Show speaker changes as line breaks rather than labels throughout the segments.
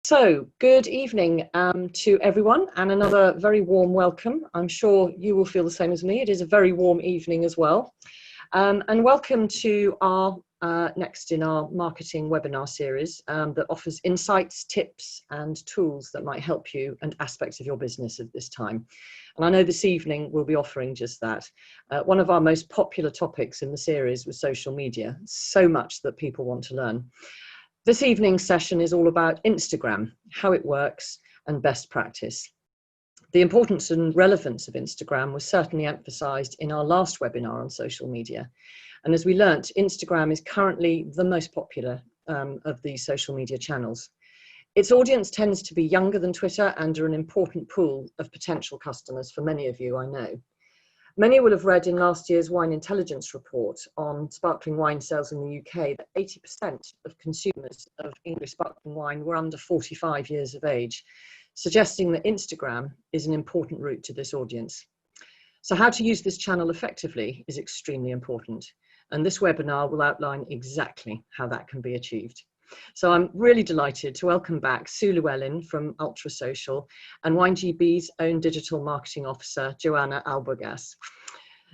So, good evening to everyone, and another very warm welcome. I'm sure you will feel the same as me. It is a very warm evening as well. And welcome to our next in our marketing webinar series that offers insights, tips, and tools that might help you and aspects of your business at this time. And I know this evening we'll be offering just that. One of our most popular topics in the series was social media, so much that people want to learn. This evening's session is all about Instagram, how it works, and best practice. The importance and relevance of Instagram was certainly emphasised in our last webinar on social media. And as we learnt, Instagram is currently the most popular of these social media channels. Its audience tends to be younger than Twitter and are an important pool of potential customers for many of you, I know. Many will have read in last year's Wine Intelligence report on sparkling wine sales in the UK that 80% of consumers of English sparkling wine were under 45 years of age, suggesting that Instagram is an important route to this audience. So how to use this channel effectively is extremely important, and this webinar will outline exactly how that can be achieved. So I'm really delighted to welcome back Sue Llewellyn from Ultra Social and WineGB's own digital marketing officer, Joanna Albogas.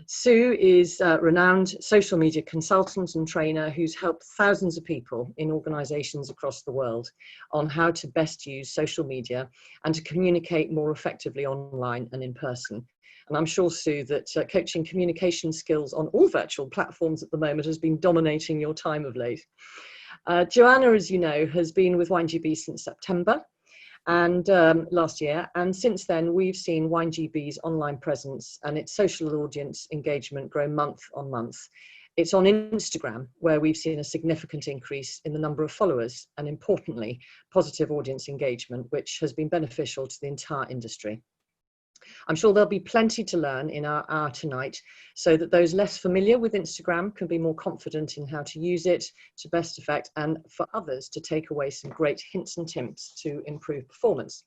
Sue is a renowned social media consultant and trainer who's helped thousands of people in organizations across the world on how to best use social media and to communicate more effectively online and in person. And I'm sure, Sue, that coaching communication skills on all virtual platforms at the moment has been dominating your time of late. Joanna, as you know, has been with WineGB since September and last year, and since then we've seen WineGB's online presence and its social audience engagement grow month on month. It's on Instagram where we've seen a significant increase in the number of followers and, importantly, positive audience engagement, which has been beneficial to the entire industry. I'm sure there'll be plenty to learn in our hour tonight so that those less familiar with Instagram can be more confident in how to use it to best effect, and for others to take away some great hints and tips to improve performance.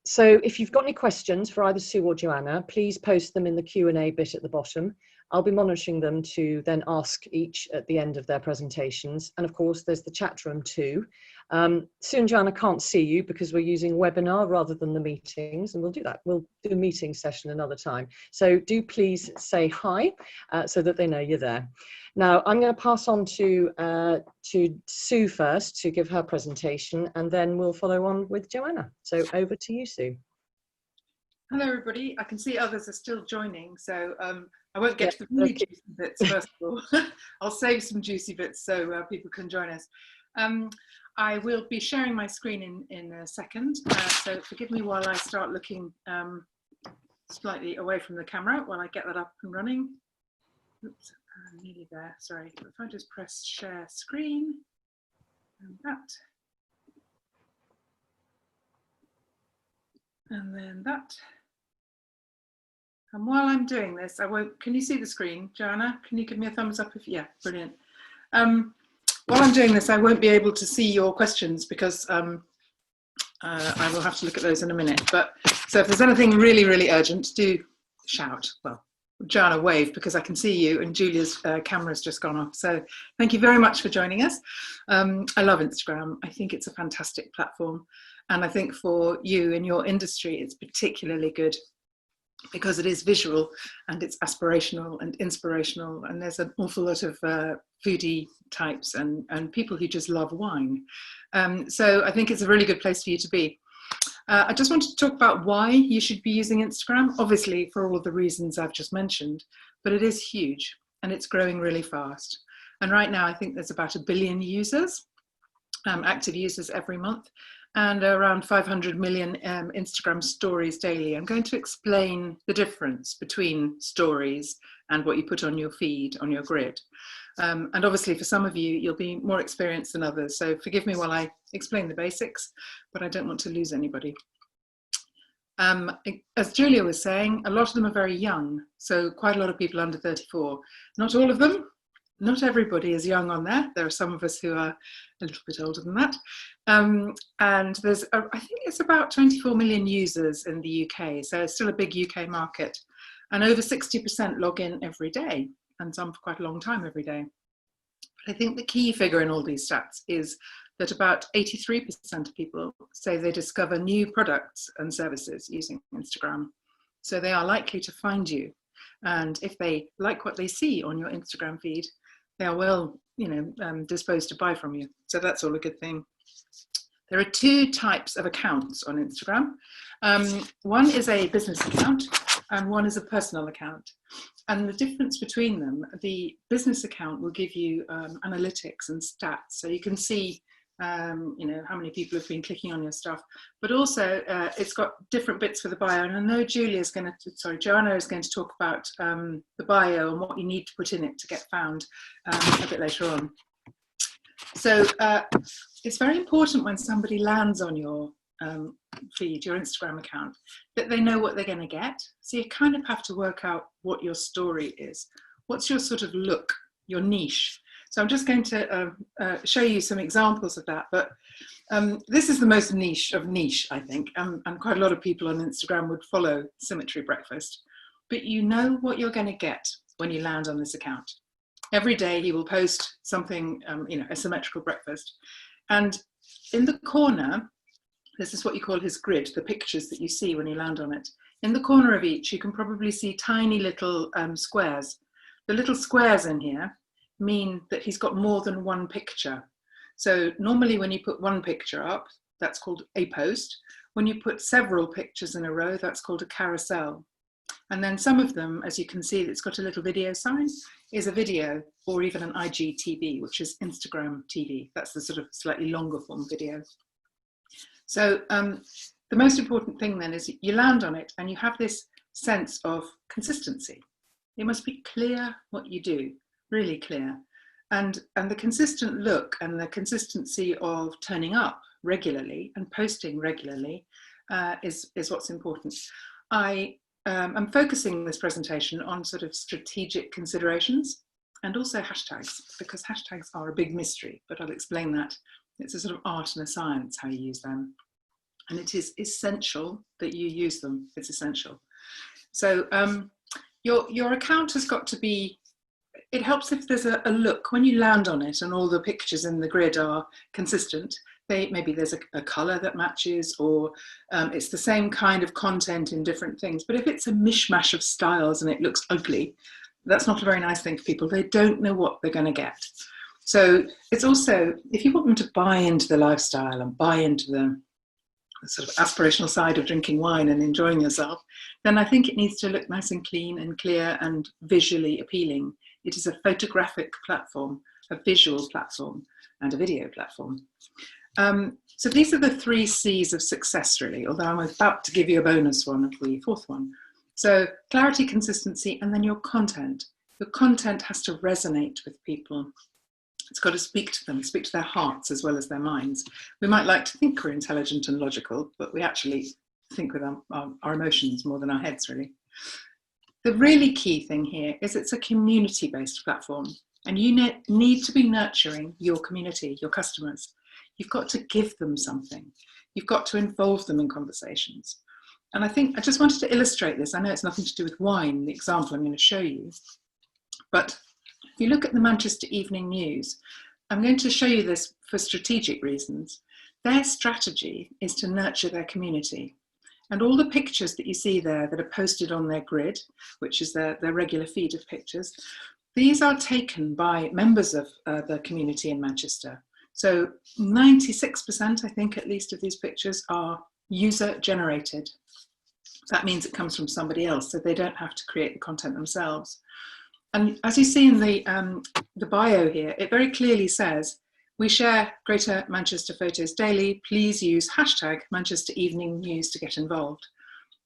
So if you've got any questions for either Sue or Joanna, please post them in the Q&A bit at the bottom. I'll be monitoring them to then ask each at the end of their presentations. And of course, there's the chat room too. Sue and Joanna can't see you because we're using webinar rather than the meetings, and we'll do that. We'll do a meeting session another time. So do please say hi so that they know you're there. Now, I'm going to pass on to Sue first to give her presentation, and then we'll follow on with Joanna. So over to you, Sue.
Hello, everybody. I can see others are still joining, so I won't get to the really juicy bits first of all. I'll save some juicy bits so people can join us. I will be sharing my screen in a second, so forgive me while I start looking slightly away from the camera while I get that up and running. Oops, I'm nearly there, sorry. If I just press share screen, and that. And then that. And while I'm doing this, can you see the screen, Joanna? Can you give me a thumbs up if, yeah, brilliant. While I'm doing this, I won't be able to see your questions because I will have to look at those in a minute. But so if there's anything really, really urgent, do shout. Well, Joanna, wave because I can see you, and Julia's camera's just gone off. So thank you very much for joining us. I love Instagram. I think it's a fantastic platform. And I think for you in your industry, it's particularly good because it is visual and it's aspirational and inspirational. And there's an awful lot of foodie types and people who just love wine. So I think it's a really good place for you to be. I just wanted to talk about why you should be using Instagram, obviously for all of the reasons I've just mentioned, but it is huge and it's growing really fast. And right now, I think there's about 1 billion users, active users every month, and around 500 million Instagram stories daily. I'm going to explain the difference between stories and what you put on your feed, on your grid. And obviously for some of you, you'll be more experienced than others. So forgive me while I explain the basics, but I don't want to lose anybody. As Julia was saying, a lot of them are very young. So quite a lot of people under 34. Not all of them. Not everybody is young on there. There are some of us who are a little bit older than that. And there's, I think it's about 24 million users in the UK. So it's still a big UK market. And over 60% log in every day, and some for quite a long time every day. But I think the key figure in all these stats is that about 83% of people say they discover new products and services using Instagram. So they are likely to find you. And if they like what they see on your Instagram feed, they are well, disposed to buy from you. So that's all a good thing. There are two types of accounts on Instagram. One is a business account and one is a personal account. And the difference between them, the business account will give you analytics and stats. So you can see, how many people have been clicking on your stuff, but also it's got different bits for the bio. And I know Joanna is going to talk about the bio and what you need to put in it to get found a bit later on. So it's very important when somebody lands on your feed, your Instagram account, that they know what they're going to get. So you kind of have to work out what your story is. What's your sort of look, your niche? So I'm just going to show you some examples of that. But this is the most niche of niche, I think. And quite a lot of people on Instagram would follow Symmetry Breakfast. But you know what you're going to get when you land on this account. Every day he will post something, a symmetrical breakfast. And in the corner, this is what you call his grid, the pictures that you see when you land on it. In the corner of each, you can probably see tiny little squares. The little squares in here mean that he's got more than one picture. So normally when you put one picture up, that's called a post. When you put several pictures in a row, that's called a carousel. And then some of them, as you can see, it's got a little video sign, is a video, or even an IGTV, which is Instagram TV. That's the sort of slightly longer form video. So the most important thing then is you land on it and you have this sense of consistency. It must be clear what you do, really clear. And the consistent look and the consistency of turning up regularly and posting regularly is what's important. I'm focusing this presentation on sort of strategic considerations and also hashtags, because hashtags are a big mystery, but I'll explain that. It's a sort of art and a science how you use them. And it is essential that you use them. It's essential. So your account has got to be, it helps if there's a look. When you land on it and all the pictures in the grid are consistent, maybe there's a colour that matches, or it's the same kind of content in different things. But if it's a mishmash of styles and it looks ugly, that's not a very nice thing for people. They don't know what they're going to get. So it's also, if you want them to buy into the lifestyle and buy into the sort of aspirational side of drinking wine and enjoying yourself, then I think it needs to look nice and clean and clear and visually appealing. It is a photographic platform, a visual platform, and a video platform. So these are the 3 C's of success, really, although I'm about to give you a bonus one of the 4th one. So clarity, consistency, and then your content. Your content has to resonate with people. It's got to speak to them, speak to their hearts as well as their minds. We might like to think we're intelligent and logical, but we actually think with our emotions more than our heads, really. The really key thing here is it's a community-based platform, and you need to be nurturing your community, your customers. You've got to give them something. You've got to involve them in conversations. And I think I just wanted to illustrate this. I know it's nothing to do with wine, the example I'm going to show you. But if you look at the Manchester Evening News, I'm going to show you this for strategic reasons. Their strategy is to nurture their community. And all the pictures that you see there that are posted on their grid, which is their regular feed of pictures, these are taken by members of the community in Manchester. So 96%, I think, at least of these pictures are user generated. That means it comes from somebody else, so they don't have to create the content themselves. And as you see in the bio here, it very clearly says, we share Greater Manchester photos daily. Please use hashtag Manchester Evening News to get involved.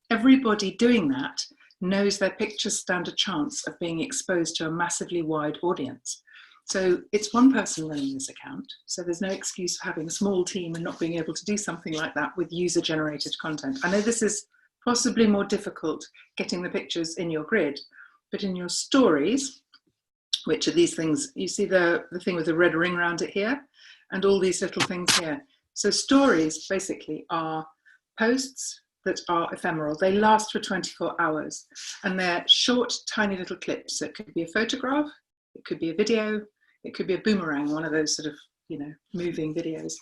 Everybody doing that knows their pictures stand a chance of being exposed to a massively wide audience. So it's one person running this account, so there's no excuse for having a small team and not being able to do something like that with user-generated content. I know this is possibly more difficult getting the pictures in your grid, but in your stories, which are these things, you see the thing with the red ring around it here, and all these little things here. So stories basically are posts that are ephemeral. They last for 24 hours, and they're short, tiny little clips. So it could be a photograph, it could be a video, it could be a boomerang, one of those sort of you know, moving videos.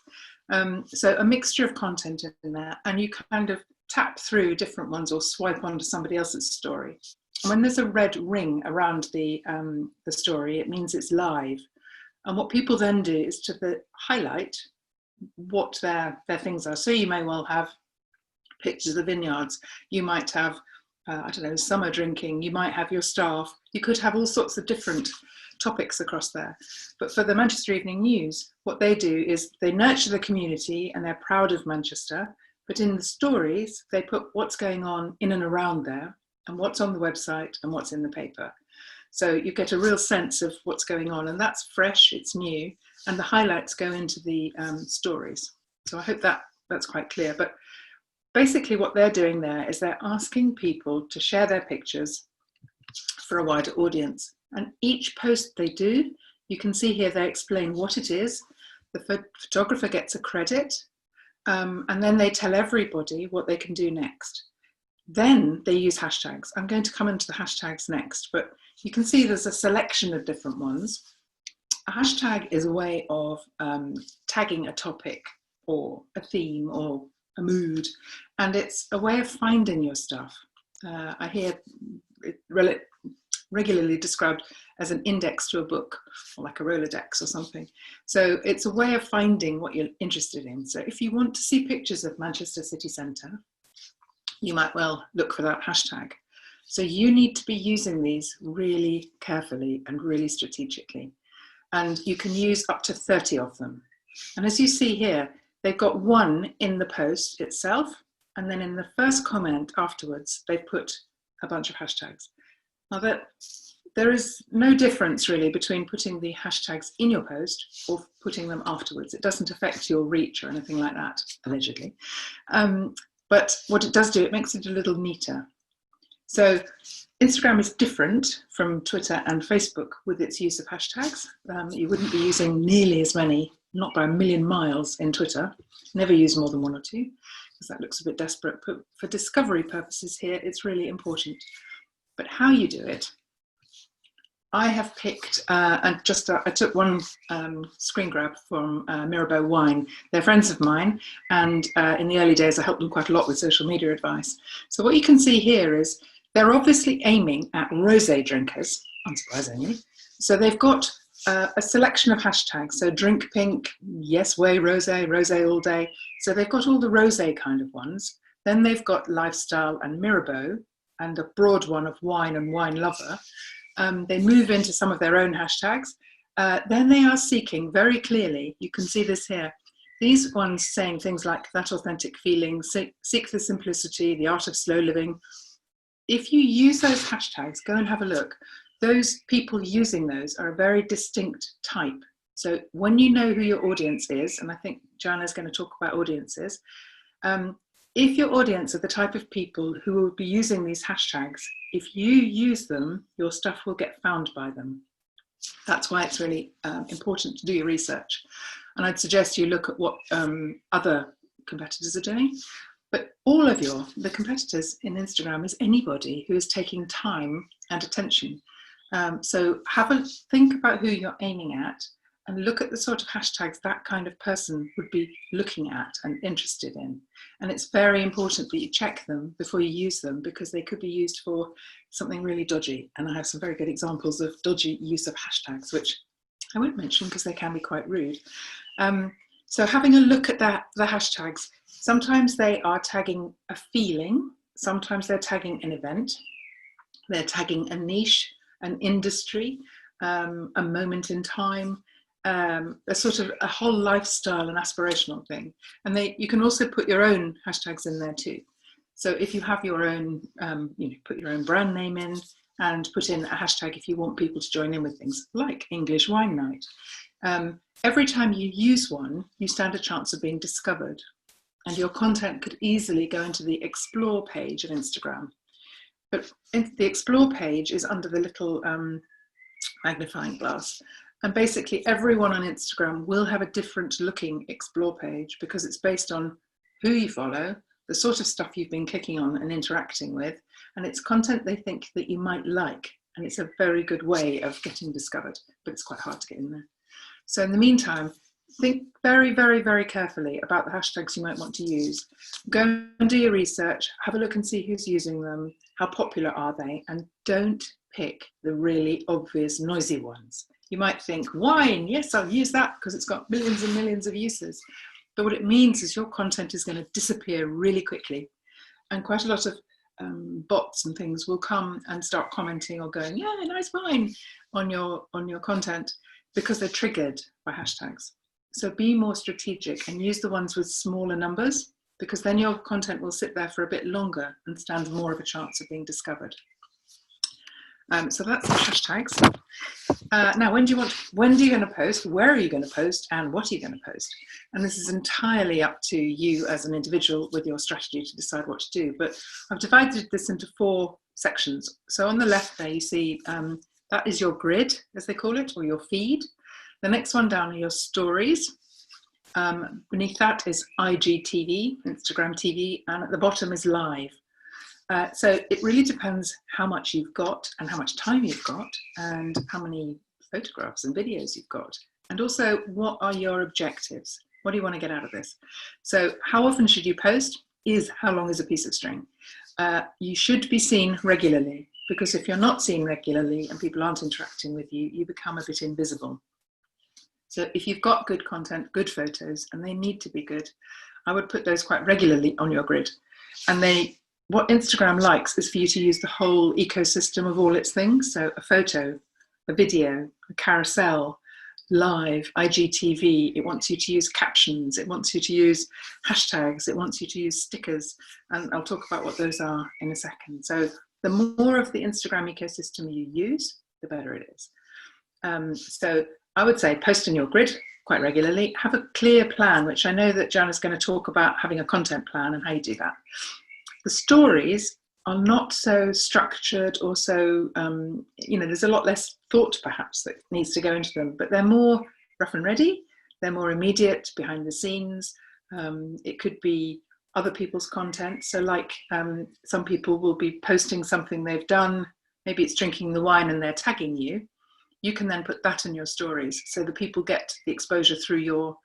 So a mixture of content in there, and you kind of tap through different ones or swipe onto somebody else's story. And when there's a red ring around the story, it means it's live. And what people then do is to highlight what their things are. So you may well have pictures of the vineyards. You might have, I don't know, summer drinking. You might have your staff. You could have all sorts of different topics across there. But for the Manchester Evening News, what they do is they nurture the community and they're proud of Manchester. But in the stories, they put what's going on in and around there and what's on the website and what's in the paper. So you get a real sense of what's going on, and that's fresh, it's new, and the highlights go into the stories. So I hope that's quite clear. But basically what they're doing there is they're asking people to share their pictures for a wider audience. And each post they do, you can see here they explain what it is. The photographer gets a credit, and then they tell everybody what they can do next. Then they use hashtags. I'm going to come into the hashtags next, but you can see there's a selection of different ones. A hashtag is a way of tagging a topic or a theme or a mood, and it's a way of finding your stuff. I hear it regularly described as an index to a book, or like a Rolodex or something. So it's a way of finding what you're interested in. So if you want to see pictures of Manchester city centre, you might well look for that hashtag. So you need to be using these really carefully and really strategically. And you can use up to 30 of them. And as you see here, they've got one in the post itself, and then in the first comment afterwards, they've put a bunch of hashtags. Now there is no difference really between putting the hashtags in your post or putting them afterwards. It doesn't affect your reach or anything like that, allegedly. But what it does do, it makes it a little neater. So Instagram is different from Twitter and Facebook with its use of hashtags. You wouldn't be using nearly as many, not by a million miles, in Twitter. Never use more than one or two, because that looks a bit desperate. But for discovery purposes here, it's really important. But how you do it, I have picked, I took one screen grab from Mirabeau Wine. They're friends of mine, and in the early days I helped them quite a lot with social media advice. So what you can see here is they're obviously aiming at rosé drinkers, unsurprisingly. So they've got a selection of hashtags. So drink pink, yes way rosé, rosé all day. So they've got all the rosé kind of ones. Then they've got lifestyle and Mirabeau, and a broad one of wine and wine lover. They move into some of their own hashtags. Then they are seeking very clearly, you can see this here, these ones saying things like that authentic feeling, seek the simplicity, the art of slow living. If you use those hashtags, go and have a look. Those people using those are a very distinct type. So when you know who your audience is, and I think Joanna's going to talk about audiences, if your audience are the type of people who will be using these hashtags, if you use them, your stuff will get found by them. That's why it's really important to do your research. And I'd suggest you look at what other competitors are doing. But all of the competitors in Instagram is anybody who is taking time and attention. So have a think about who you're aiming at and look at the sort of hashtags that kind of person would be looking at and interested in. And it's very important that you check them before you use them, because they could be used for something really dodgy. And I have some very good examples of dodgy use of hashtags, which I won't mention because they can be quite rude. So having a look at the hashtags, sometimes they are tagging a feeling, sometimes they're tagging an event, they're tagging a niche, an industry, a moment in time, a sort of a whole lifestyle and aspirational thing. And you can also put your own hashtags in there too. So if you have your own, put your own brand name in and put in a hashtag if you want people to join in with things like English Wine Night. Every time you use one, you stand a chance of being discovered, and your content could easily go into the Explore page of Instagram. But the Explore page is under the little magnifying glass. And basically everyone on Instagram will have a different looking Explore page, because it's based on who you follow, the sort of stuff you've been clicking on and interacting with, and it's content they think that you might like. And it's a very good way of getting discovered, but it's quite hard to get in there. So in the meantime, think very, very, very carefully about the hashtags you might want to use. Go and do your research, have a look and see who's using them, how popular are they, and don't pick the really obvious noisy ones. You might think, wine, yes, I'll use that because it's got millions and millions of uses. But what it means is your content is going to disappear really quickly. And quite a lot of bots and things will come and start commenting or going, yeah, nice wine on your content, because they're triggered by hashtags. So be more strategic and use the ones with smaller numbers, because then your content will sit there for a bit longer and stand more of a chance of being discovered. So that's the hashtags. Now, when are you going to post? Where are you going to post? And what are you going to post? And this is entirely up to you as an individual with your strategy to decide what to do. But I've divided this into 4 sections. So on the left there, you see that is your grid, as they call it, or your feed. The next one down are your stories. Beneath that is IGTV, Instagram TV, and at the bottom is live. So it really depends how much you've got and how much time you've got and how many photographs and videos you've got. And also, what are your objectives? What do you want to get out of this? So how often should you post is how long is a piece of string. You should be seen regularly, because if you're not seen regularly and people aren't interacting with you, you become a bit invisible. So if you've got good content, good photos, and they need to be good, I would put those quite regularly on your grid. And what Instagram likes is for you to use the whole ecosystem of all its things. So a photo, a video, a carousel, live, IGTV. It wants you to use captions. It wants you to use hashtags. It wants you to use stickers. And I'll talk about what those are in a second. So the more of the Instagram ecosystem you use, the better it is. So I would say post in your grid quite regularly. Have a clear plan, which I know that Jana's going to talk about, having a content plan and how you do that. The stories are not so structured or so, there's a lot less thought perhaps that needs to go into them, but they're more rough and ready. They're more immediate, behind the scenes. It could be other people's content. So like some people will be posting something they've done, maybe it's drinking the wine and they're tagging you. You can then put that in your stories so the people get the exposure through your,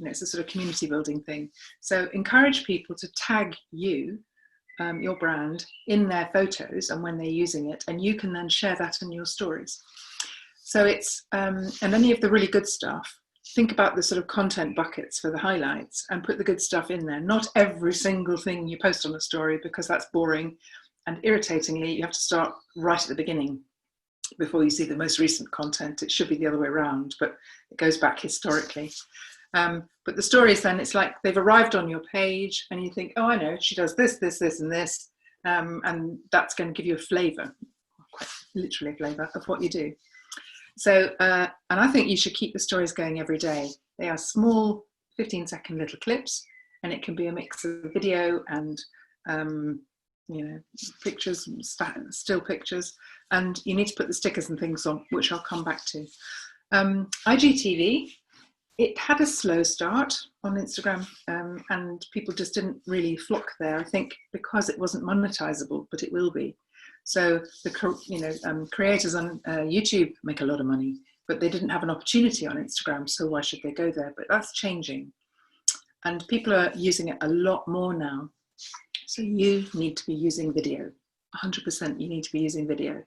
it's a sort of community building thing. So encourage people to tag you, your brand, in their photos and when they're using it, and you can then share that in your stories. So it's, and any of the really good stuff, think about the sort of content buckets for the highlights and put the good stuff in there. Not every single thing you post on a story, because that's boring, and irritatingly, you have to start right at the beginning before you see the most recent content. It should be the other way around, but it goes back historically. But the stories then, it's like they've arrived on your page and you think, oh, I know, she does this, this, this, and this. And that's going to give you a flavour, quite literally a flavour of what you do. So, and I think you should keep the stories going every day. They are small 15-second little clips, and it can be a mix of video and, pictures, still pictures. And you need to put the stickers and things on, which I'll come back to. IGTV, it had a slow start on Instagram, and people just didn't really flock there, I think, because it wasn't monetizable, but it will be. So the creators on YouTube make a lot of money, but they didn't have an opportunity on Instagram, so why should they go there? But that's changing, and people are using it a lot more now. So you need to be using video, 100%. You need to be using video.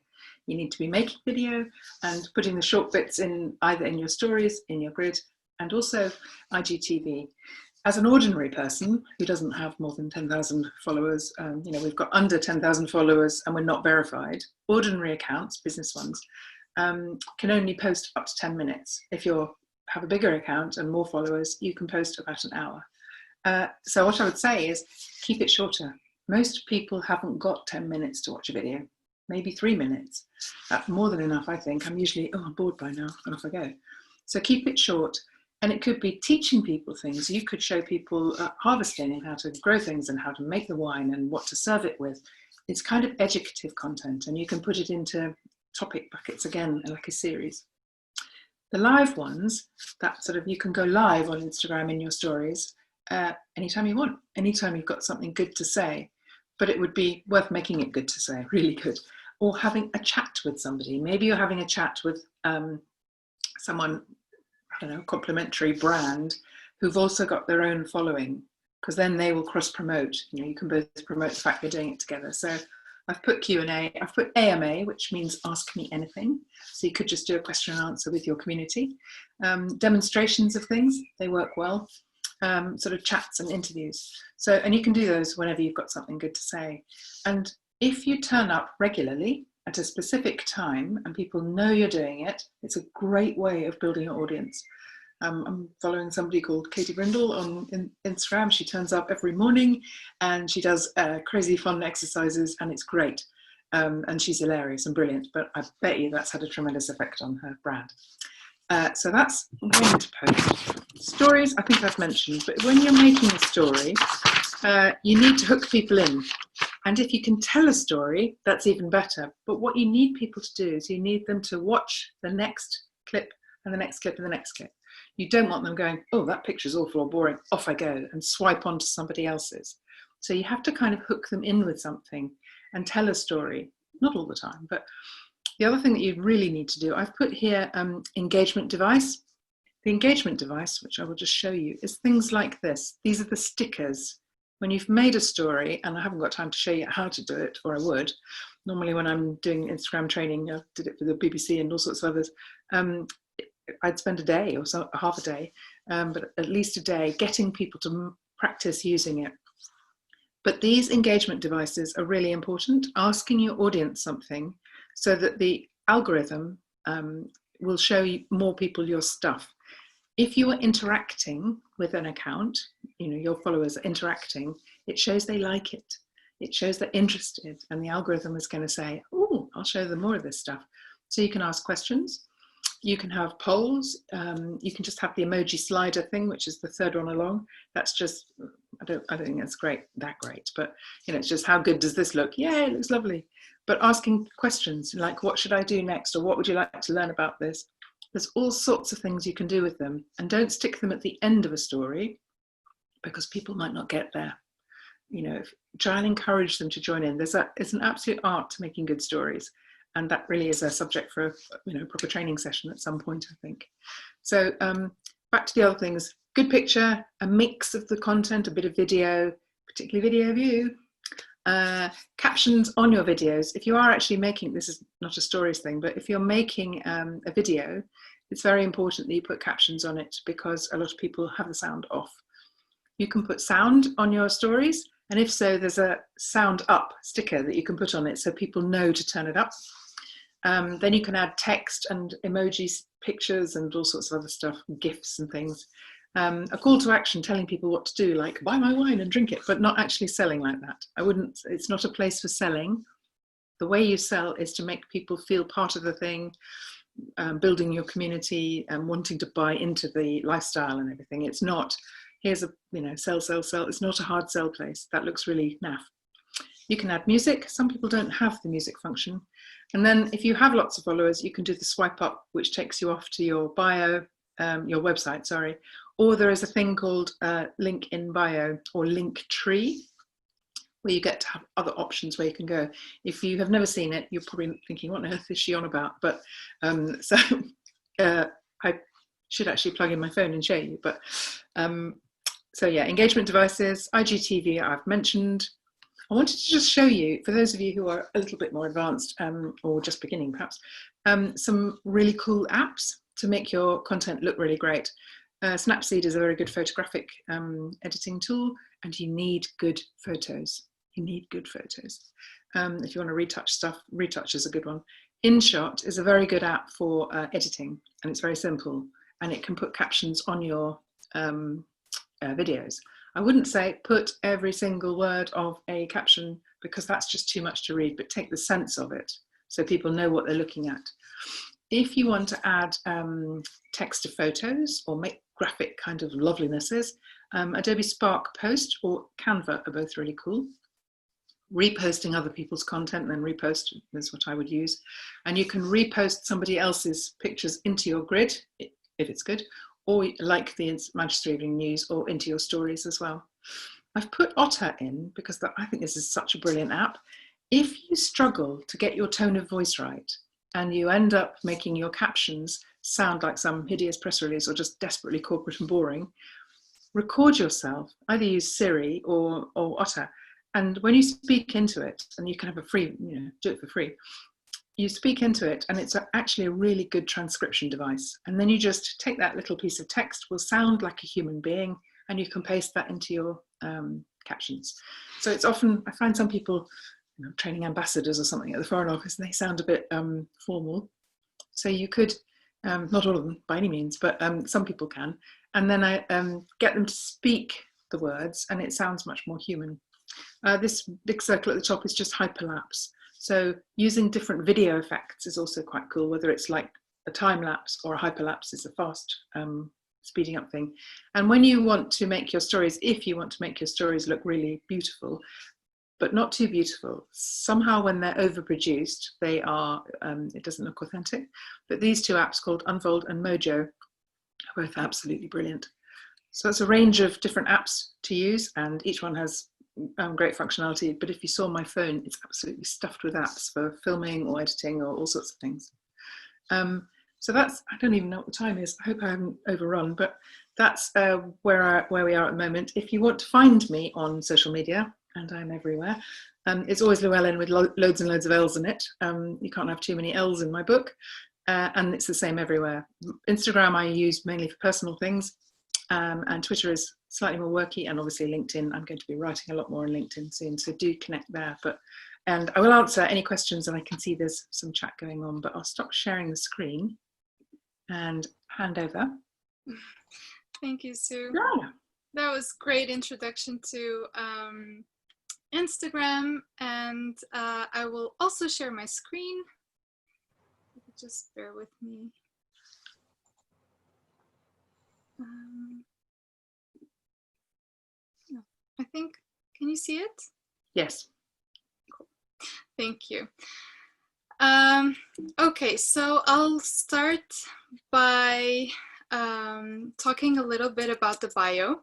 You need to be making video and putting the short bits in, either in your stories, in your grid, and also IGTV. As an ordinary person who doesn't have more than 10,000 followers, we've got under 10,000 followers and we're not verified. Ordinary accounts, business ones, can only post up to 10 minutes. If you have a bigger account and more followers, you can post about an hour. So what I would say is keep it shorter. Most people haven't got 10 minutes to watch a video, maybe 3 minutes. That's more than enough, I think. I'm usually, I'm bored by now, and off I go. So keep it short. And it could be teaching people things. You could show people harvesting and how to grow things and how to make the wine and what to serve it with. It's kind of educative content, and you can put it into topic buckets again, like a series. The live ones, that sort of, you can go live on Instagram in your stories anytime you want, anytime you've got something good to say, but it would be worth making it good to say, really good. Or having a chat with somebody. Maybe you're having a chat with someone don't know, complementary brand who've also got their own following, because then they will cross promote. You know, you can both promote the fact you're doing it together. So I've put Q&A, I've put AMA, which means ask me anything. So you could just do a question and answer with your community. Demonstrations of things, they work well. Sort of chats and interviews. So, and you can do those whenever you've got something good to say. And if you turn up regularly at a specific time and people know you're doing it, it's a great way of building your audience. I'm following somebody called Katie Brindle on Instagram. She turns up every morning and she does crazy fun exercises, and it's great. And she's hilarious and brilliant, but I bet you that's had a tremendous effect on her brand. So that's one to post. Stories, I think I've mentioned, but when you're making a story, you need to hook people in. And if you can tell a story, that's even better. But what you need people to do is you need them to watch the next clip and the next clip and the next clip. You don't want them going, oh, that picture's awful or boring, off I go, and swipe on to somebody else's. So you have to kind of hook them in with something and tell a story. Not all the time, but the other thing that you really need to do, I've put here engagement device. The engagement device, which I will just show you, is things like this. These are the stickers. When you've made a story, and I haven't got time to show you how to do it, or I would. Normally when I'm doing Instagram training, I did it for the BBC and all sorts of others, I'd spend a day or so, half a day, but at least a day getting people to practice using it. But these engagement devices are really important, asking your audience something so that the algorithm will show you more people your stuff. If you are interacting with an account, you know, your followers are interacting, it shows they like it. It shows they're interested, and the algorithm is going to say, oh, I'll show them more of this stuff. So you can ask questions. You can have polls. You can just have the emoji slider thing, which is the third one along. That's just, I don't think that's that great, but you know, it's just how good does this look? Yeah, it looks lovely. But asking questions like, what should I do next? Or what would you like to learn about this? There's all sorts of things you can do with them, and don't stick them at the end of a story because people might not get there. You know, try and encourage them to join in. It's an absolute art to making good stories. And that really is a subject for a proper training session at some point, I think. So back to the other things, good picture, a mix of the content, a bit of video, particularly video of you, captions on your videos. If you are actually making, this is not a stories thing, but if you're making a video, it's very important that you put captions on it because a lot of people have the sound off. You can put sound on your stories, and if so, there's a sound up sticker that you can put on it so people know to turn it up. Then you can add text and emojis, pictures, and all sorts of other stuff, GIFs and things. A call to action telling people what to do, like buy my wine and drink it, but not actually selling like that. It's not a place for selling. The way you sell is to make people feel part of the thing, building your community and wanting to buy into the lifestyle and everything. It's not, here's a, sell, sell, sell. It's not a hard sell place. That looks really naff. You can add music. Some people don't have the music function. And then if you have lots of followers, you can do the swipe up, which takes you off to your bio, your website, sorry. Or there is a thing called link in bio or link tree, where you get to have other options where you can go. If you have never seen it, you're probably thinking, what on earth is she on about? But I should actually plug in my phone and show you. But so yeah, engagement devices, IGTV I've mentioned. I wanted to just show you, for those of you who are a little bit more advanced or just beginning perhaps, some really cool apps to make your content look really great. Snapseed is a very good photographic editing tool, and you need good photos. You need good photos. If you want to retouch stuff, Retouch is a good one. InShot is a very good app for editing, and it's very simple, and it can put captions on your videos. I wouldn't say put every single word of a caption because that's just too much to read, but take the sense of it so people know what they're looking at. If you want to add text to photos or make graphic kind of lovelinesses, Adobe Spark Post or Canva are both really cool. Reposting other people's content, then repost is what I would use. And you can repost somebody else's pictures into your grid, if it's good, or like the Manchester Evening News, or into your stories as well. I've put Otter in because I think this is such a brilliant app. If you struggle to get your tone of voice right and you end up making your captions sound like some hideous press release or just desperately corporate and boring, record yourself, either use Siri or Otter. And when you speak into it, and you can have a free, do it for free, you speak into it and it's actually a really good transcription device. And then you just take that little piece of text, will sound like a human being, and you can paste that into your captions. So it's often, I find some people, training ambassadors or something at the Foreign Office, and they sound a bit formal. So you could, not all of them by any means, but some people can. And then I get them to speak the words and it sounds much more human. This big circle at the top is just hyperlapse. So using different video effects is also quite cool, whether it's like a time lapse or a hyperlapse is a fast speeding up thing. And when you want to make your stories, if you want to make your stories look really beautiful, but not too beautiful, somehow when they're overproduced, they are, it doesn't look authentic. But these two apps called Unfold and Mojo are both absolutely brilliant. So it's a range of different apps to use, and each one has great functionality. But if you saw my phone, it's absolutely stuffed with apps for filming or editing or all sorts of things. So that's, I don't even know what the time is. I hope I haven't overrun, but that's where we are at the moment. If you want to find me on social media, and I'm everywhere, it's always Llewellyn with loads and loads of L's in it. You can't have too many L's in my book. And it's the same everywhere. Instagram I use mainly for personal things, and Twitter is slightly more worky, and obviously LinkedIn. I'm going to be writing a lot more on LinkedIn soon, so do connect there. And I will answer any questions, and I can see there's some chat going on, but I'll stop sharing the screen and hand over.
Thank you, Sue.
Yeah.
That was great introduction to Instagram, and I will also share my screen. Just bear with me. No, I think, can you see it?
Yes.
Cool. Thank you. Okay, so I'll start by talking a little bit about the bio,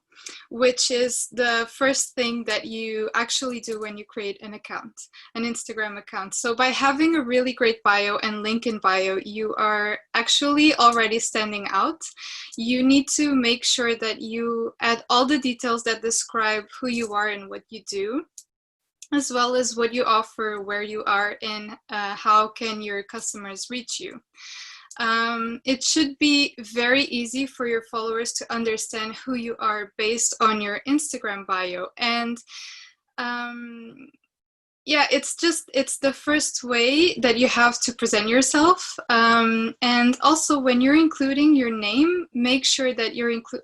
which is the first thing that you actually do when you create an account, an Instagram account. So by having a really great bio and link in bio, you are actually already standing out. You need to make sure that you add all the details that describe who you are and what you do, as well as what you offer, where you are, and how can your customers reach you. It should be very easy for your followers to understand who you are based on your Instagram bio. And yeah, it's the first way that you have to present yourself. And also when you're including your name, make sure that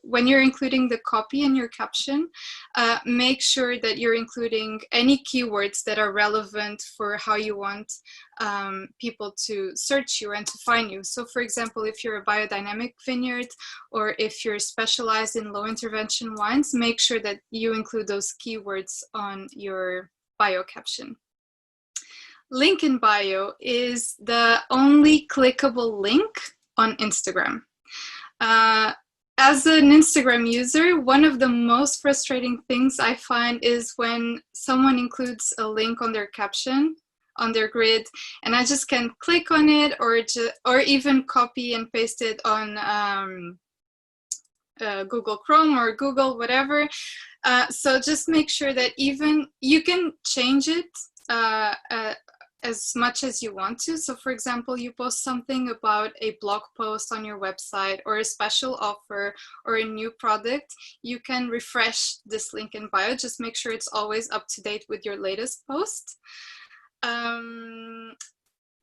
when you're including the copy in your caption, make sure that you're including any keywords that are relevant for how you want people to search you and to find you. So for example, if you're a biodynamic vineyard, or if you're specialized in low intervention wines, make sure that you include those keywords on your bio caption. Link in bio is the only clickable link on Instagram. As an Instagram user, one of the most frustrating things I find is when someone includes a link on their caption, on their grid, and I just can click on it, or even copy and paste it on Google Chrome or Google, whatever. So just make sure that even you can change it as much as you want to. So for example, you post something about a blog post on your website, or a special offer, or a new product, you can refresh this link in bio. Just make sure it's always up to date with your latest post.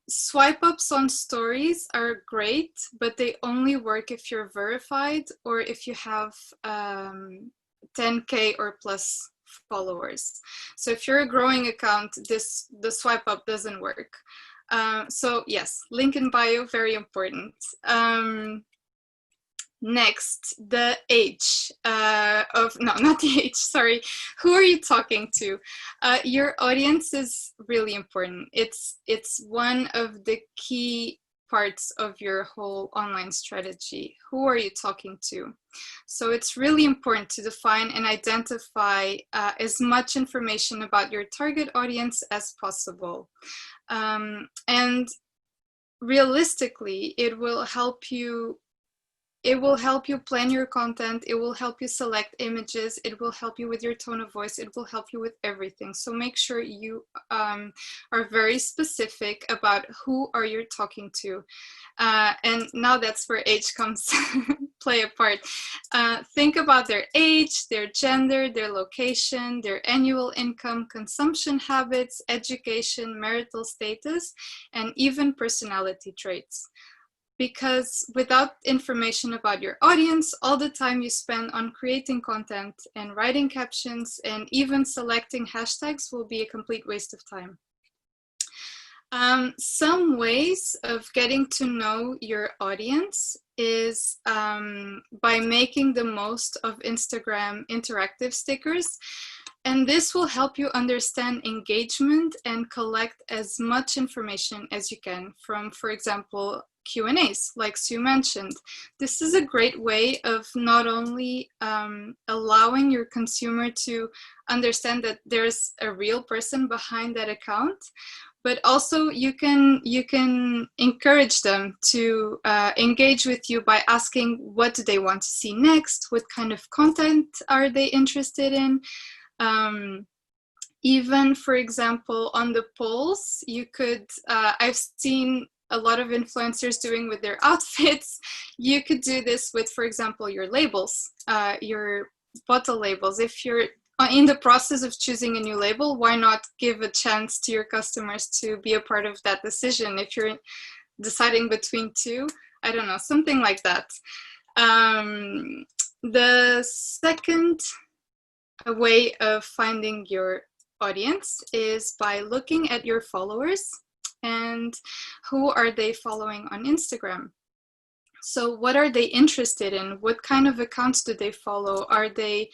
Swipe ups on stories are great, but they only work if you're verified or if you have 10K or plus followers. So if you're a growing account, the swipe up doesn't work. So yes, link in bio, very important. Next, the age not the age, sorry. Who are you talking to? Your audience is really important. It's one of the key parts of your whole online strategy. Who are you talking to? So it's really important to define and identify as much information about your target audience as possible. And realistically, it will help you plan your content. It will help you select images. It will help you with your tone of voice. It will help you with everything. So make sure you are very specific about who are you talking to. And now that's where age comes play a part. Think about their age, their gender, their location, their annual income, consumption habits, education, marital status, and even personality traits. Because without information about your audience, all the time you spend on creating content and writing captions and even selecting hashtags will be a complete waste of time. Some ways of getting to know your audience is by making the most of Instagram interactive stickers. And this will help you understand engagement and collect as much information as you can from, for example, Q&As, like Sue mentioned. This is a great way of not only allowing your consumer to understand that there's a real person behind that account, but also you can encourage them to engage with you by asking what do they want to see next, what kind of content are they interested in. Even, for example, on the polls, you could, I've seen a lot of influencers doing with their outfits. You could do this with, for example, your labels, your bottle labels. If you're in the process of choosing a new label, why not give a chance to your customers to be a part of that decision? If you're deciding between two, I don't know, something like that. The second way of finding your audience is by looking at your followers and who are they following on Instagram. So what are they interested in? What kind of accounts do they follow? Are they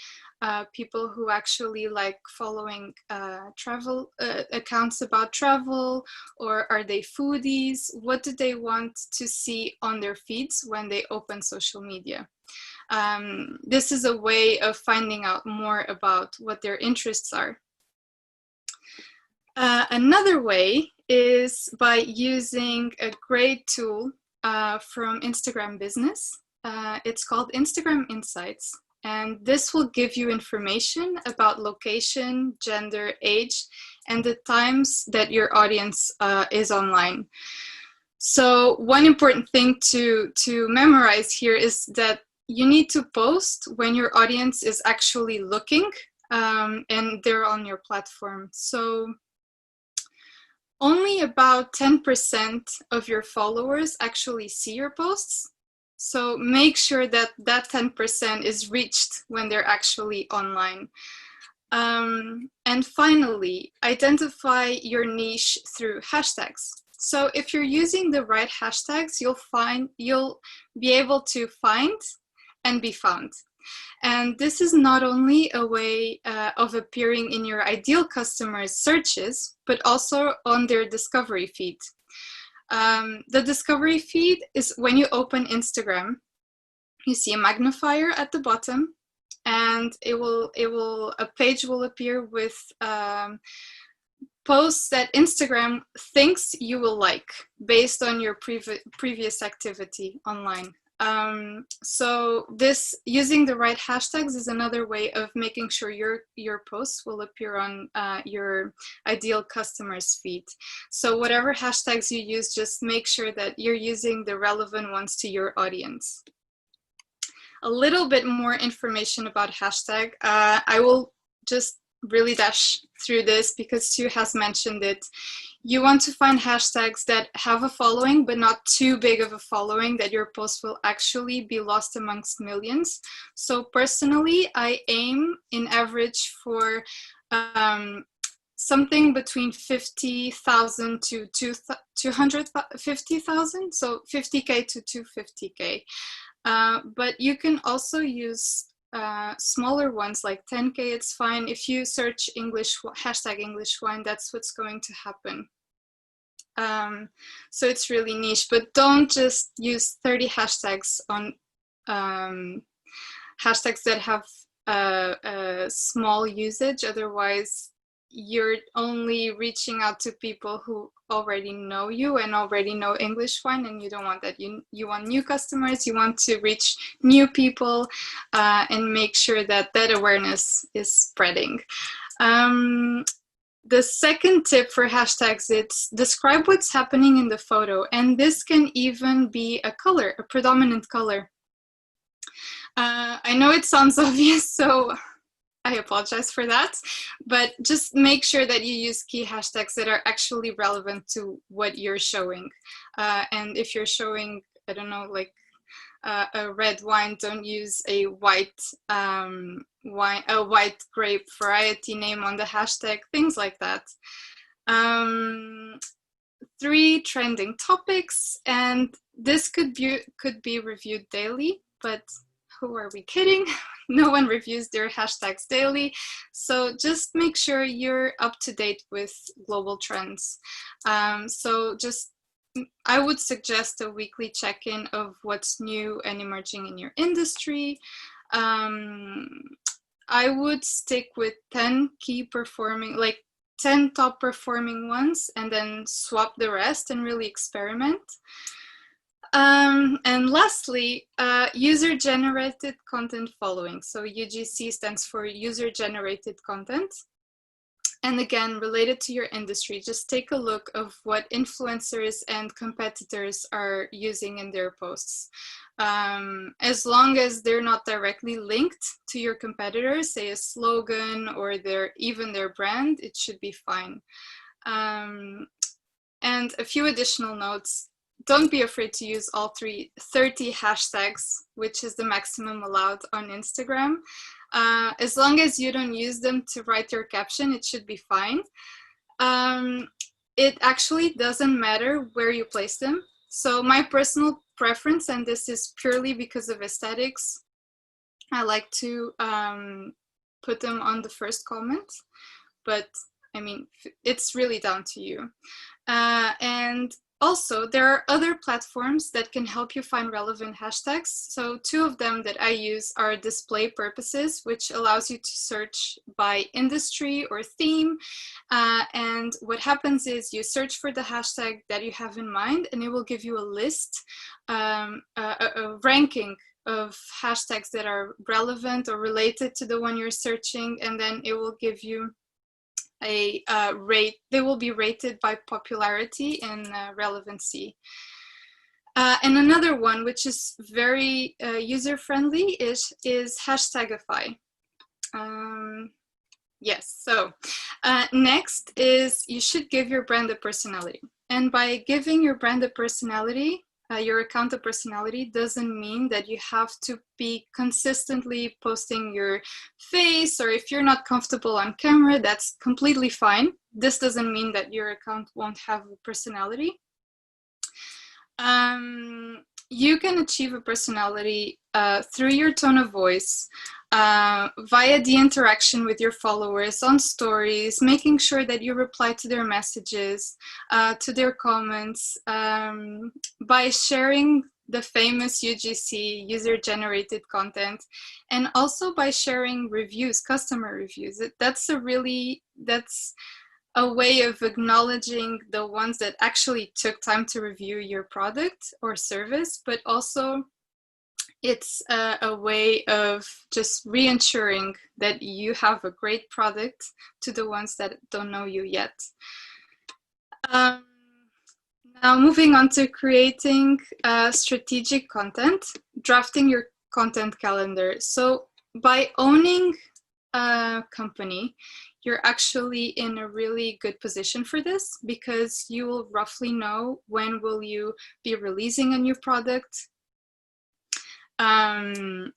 people who actually like following travel accounts about travel, or are they foodies? What do they want to see on their feeds when they open social media? This is a way of finding out more about what their interests are. Another way is by using a great tool from Instagram Business. It's called Instagram Insights. And this will give you information about location, gender, age, and the times that your audience is online. So one important thing to memorize here is that you need to post when your audience is actually looking and they're on your platform. So only about 10% of your followers actually see your posts. So make sure that that 10% is reached when they're actually online. And finally, identify your niche through hashtags. So if you're using the right hashtags, you'll be able to find and be found. And this is not only a way of appearing in your ideal customers' searches, but also on their discovery feed. The discovery feed is when you open Instagram, you see a magnifier at the bottom, and a page will appear with posts that Instagram thinks you will like based on your previous activity online. So this, using the right hashtags, is another way of making sure your posts will appear on your ideal customer's feed. So whatever hashtags you use, just make sure that you're using the relevant ones to your audience. A little bit more information about hashtag. I will just really dash through this because Sue has mentioned it. You want to find hashtags that have a following, but not too big of a following that your post will actually be lost amongst millions. So personally, I aim in average for something between 50,000 to 250,000, so 50K to 250K. But you can also use smaller ones like 10K. It's fine. If you search hashtag English wine, that's what's going to happen. So it's really niche, but don't just use 30 hashtags on hashtags that have a small usage. Otherwise, you're only reaching out to people who already know you and already know English wine, and you don't want that. You want new customers, you want to reach new people, and make sure that that awareness is spreading. The second tip for hashtags, it's describe what's happening in the photo, and this can even be a color, a predominant color. I know it sounds obvious, so I apologize for that, but just make sure that you use key hashtags that are actually relevant to what you're showing. And if you're showing, I don't know, like a red wine, don't use a white white grape variety name on the hashtag, things like that. 3 trending topics, and this could be reviewed daily, but who are we kidding? No one reviews their hashtags daily. So just make sure you're up to date with global trends. So just, I would suggest a weekly check-in of what's new and emerging in your industry. I would stick with 10 key performing, like 10 top performing ones, and then swap the rest and really experiment. And lastly, user-generated content following. So UGC stands for user-generated content. And again, related to your industry, just take a look of what influencers and competitors are using in their posts. As long as they're not directly linked to your competitors, say a slogan or even their brand, it should be fine. And a few additional notes. Don't be afraid to use all 30 hashtags, which is the maximum allowed on Instagram. As long as you don't use them to write your caption, it should be fine. It actually doesn't matter where you place them. So my personal preference, and this is purely because of aesthetics, I like to put them on the first comment, but I mean, it's really down to you. And also, there are other platforms that can help you find relevant hashtags. So 2 of them that I use are Display Purposes, which allows you to search by industry or theme. And what happens is you search for the hashtag that you have in mind, and it will give you a list, a ranking of hashtags that are relevant or related to the one you're searching, and then it will give you a rate. They will be rated by popularity and relevancy. And another one, which is very user-friendly, is Hashtagify. Yes, so next is you should give your brand a personality. And by giving your brand a personality, your account a personality doesn't mean that you have to be consistently posting your face, or if you're not comfortable on camera, that's completely fine. This doesn't mean that your account won't have a personality. You can achieve a personality through your tone of voice, via the interaction with your followers on stories, making sure that you reply to their messages, to their comments, by sharing the famous UGC, user-generated content, and also by sharing reviews, customer reviews. That's a way of acknowledging the ones that actually took time to review your product or service, but also it's a way of just reassuring that you have a great product to the ones that don't know you yet. Now moving on to creating strategic content, drafting your content calendar. So by owning a company, you're actually in a really good position for this, because you will roughly know when will you be releasing a new product, and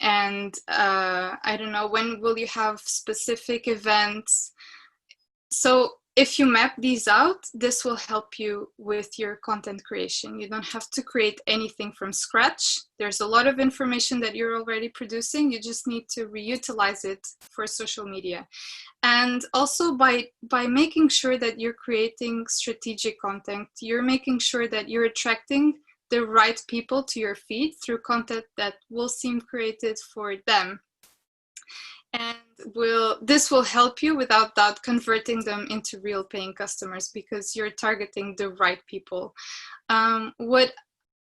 I don't know, when will you have specific events. So if you map these out, this will help you with your content creation. You don't have to create anything from scratch. There's a lot of information that you're already producing. You just need to reutilize it for social media. And also by making sure that you're creating strategic content, you're making sure that you're attracting the right people to your feed through content that will seem created for them. And this will help you without doubt converting them into real paying customers, because you're targeting the right people. What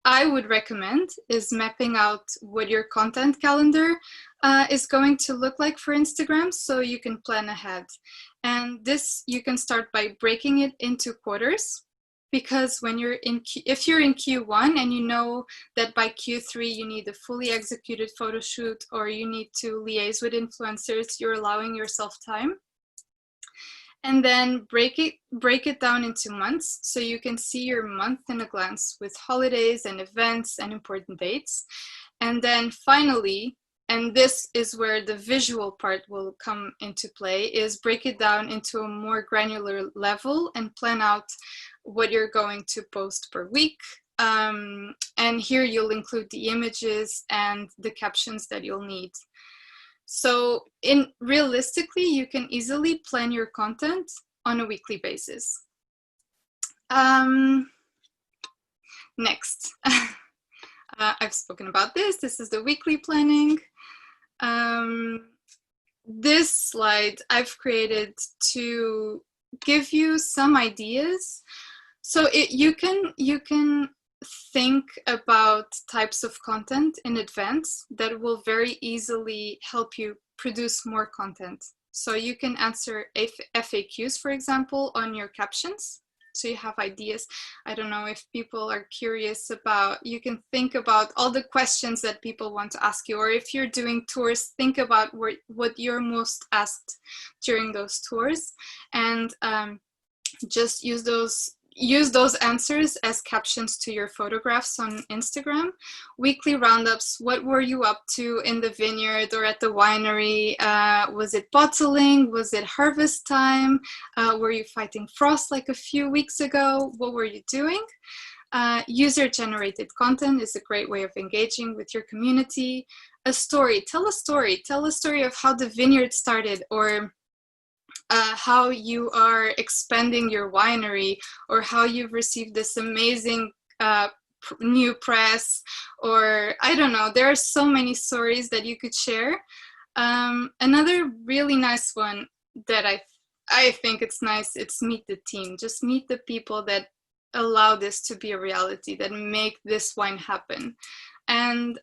I would recommend is mapping out what your content calendar is going to look like for Instagram, so you can plan ahead. And this, you can start by breaking it into quarters, because when you're if you're in Q1 and you know that by Q3 you need a fully executed photo shoot, or you need to liaise with influencers, you're allowing yourself time. And then break it down into months, so you can see your month in a glance with holidays and events and important dates. And then finally, and this is where the visual part will come into play, is break it down into a more granular level and plan out what you're going to post per week. And here you'll include the images and the captions that you'll need. So realistically, you can easily plan your content on a weekly basis. Next, I've spoken about this. This is the weekly planning. This slide I've created to give you some ideas. So you can think about types of content in advance that will very easily help you produce more content. So you can answer FAQs, for example, on your captions. So you have ideas. I don't know if people are curious about, you can think about all the questions that people want to ask you, or if you're doing tours, think about what you're most asked during those tours, and just use those answers as captions to your photographs on Instagram. Weekly roundups: what were you up to in the vineyard or at the winery? Was it bottling? Was it harvest time? Were you fighting frost like a few weeks ago? What were you doing? User-generated content is a great way of engaging with your community. A story: tell a story of how the vineyard started, or how you are expanding your winery, or how you've received this amazing new press, or I don't know, there are so many stories that you could share. Another really nice one that I think it's nice, it's meet the team. Just meet the people that allow this to be a reality, that make this wine happen. And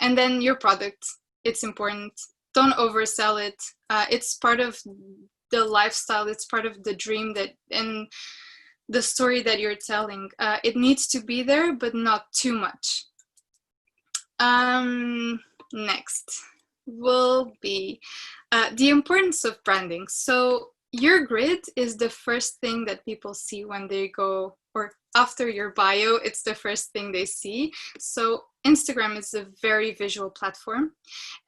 then your product, it's important. Don't oversell it. It's part of the lifestyle. It's part of the dream and the story that you're telling. It needs to be there, but not too much. Next will be the importance of branding. So your grid is the first thing that people see when they go, or after your bio, it's the first thing they see. So Instagram is a very visual platform,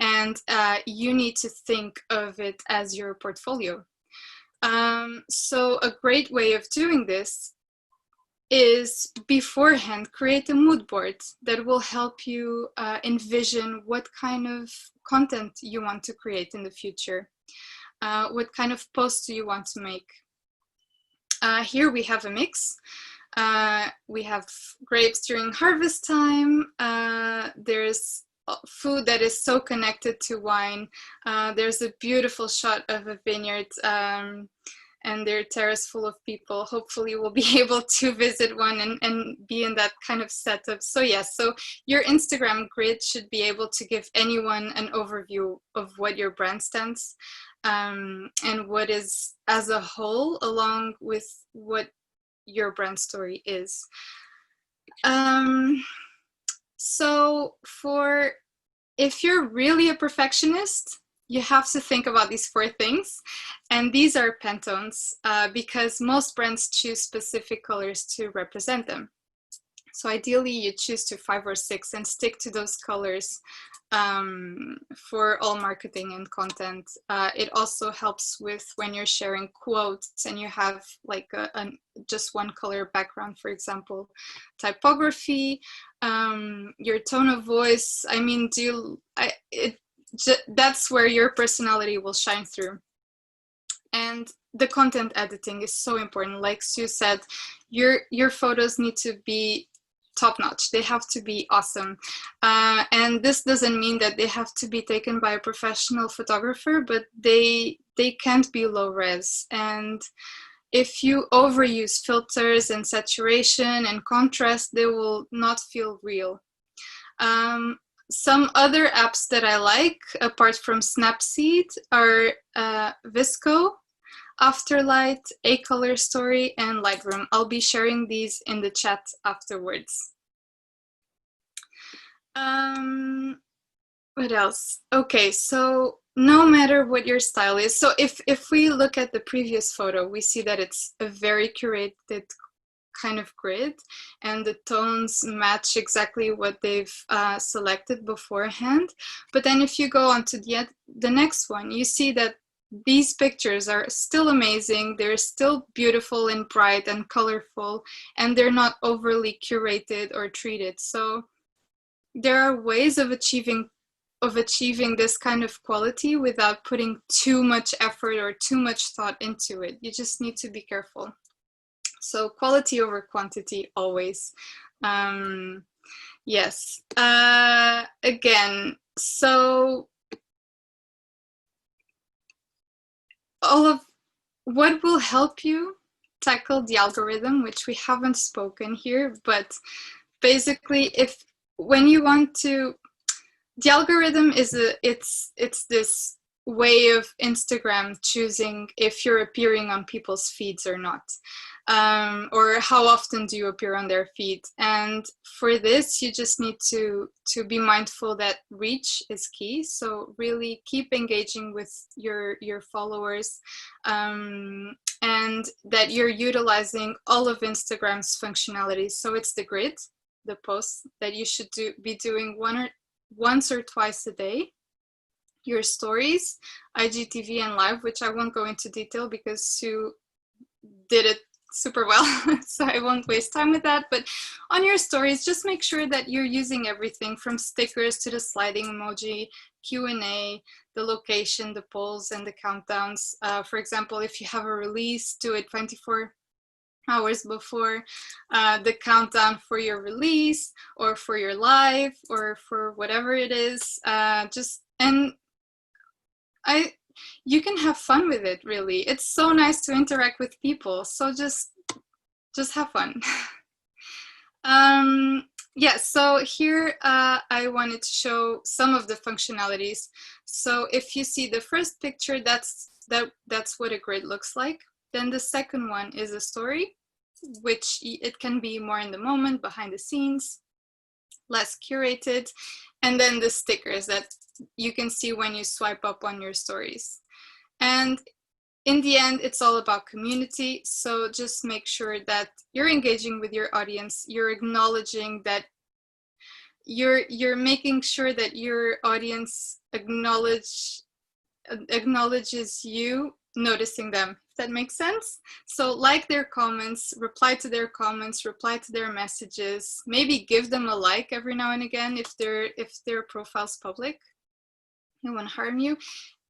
and you need to think of it as your portfolio. So a great way of doing this is beforehand create a mood board that will help you envision what kind of content you want to create in the future. What kind of posts do you want to make? Here we have a mix. We have grapes during harvest time. There's food that is so connected to wine. There's a beautiful shot of a vineyard and their terrace full of people. Hopefully we'll be able to visit one and be in that kind of setup. So yes, so your Instagram grid should be able to give anyone an overview of what your brand stands and what is as a whole, along with what your brand story is. So if you're really a perfectionist, you have to think about these 4 things, and these are Pantones because most brands choose specific colors to represent them. So ideally you choose to 5 or 6 and stick to those colors for all marketing and content. It also helps with when you're sharing quotes and you have like just one color background, for example. Typography, your tone of voice. I mean, that's where your personality will shine through. And the content editing is so important. Like Sue said, your photos need to be top notch. They have to be awesome. And this doesn't mean that they have to be taken by a professional photographer, but they can't be low res. And if you overuse filters and saturation and contrast, they will not feel real. Some other apps that I like, apart from Snapseed, are Visco, Afterlight, A Color Story, and Lightroom. I'll be sharing these in the chat afterwards. What else? Okay, so no matter what your style is, so if we look at the previous photo, we see that it's a very curated kind of grid, and the tones match exactly what they've selected beforehand. But then if you go on to the next one, you see that these pictures are still amazing, they're still beautiful and bright and colorful, and they're not overly curated or treated. So there are ways of achieving this kind of quality without putting too much effort or too much thought into it. You just need to be careful. So quality over quantity always. Yes. Again, so all of what will help you tackle the algorithm, which we haven't spoken here, but basically when you want to, the algorithm is it's this way of Instagram choosing if you're appearing on people's feeds or not, or how often do you appear on their feed. And for this, you just need to be mindful that reach is key. So really keep engaging with your followers, and that you're utilizing all of Instagram's functionalities. So it's the grid, the posts that you should be doing once or twice a day, your stories, IGTV and live, which I won't go into detail because Sue did it super well, so I won't waste time with that. But on your stories, just make sure that you're using everything from stickers to the sliding emoji, Q&A, the location, the polls, and the countdowns. For example, if you have a release, do it 24 hours before, the countdown for your release or for your live or for whatever it is. You can have fun with it, really. It's so nice to interact with people, so just have fun. Yeah, so here I wanted to show some of the functionalities. So if you see the first picture, that's what a grid looks like. Then the second one is a story, which it can be more in the moment, behind the scenes, less curated. And then the stickers that you can see when you swipe up on your stories. And in the end, it's all about community. So just make sure that you're engaging with your audience. You're acknowledging that you're making sure that your audience acknowledges you noticing them, if that makes sense. So like their comments, reply to their comments, reply to their messages, maybe give them a like every now and again if their profile's public. No one harm you.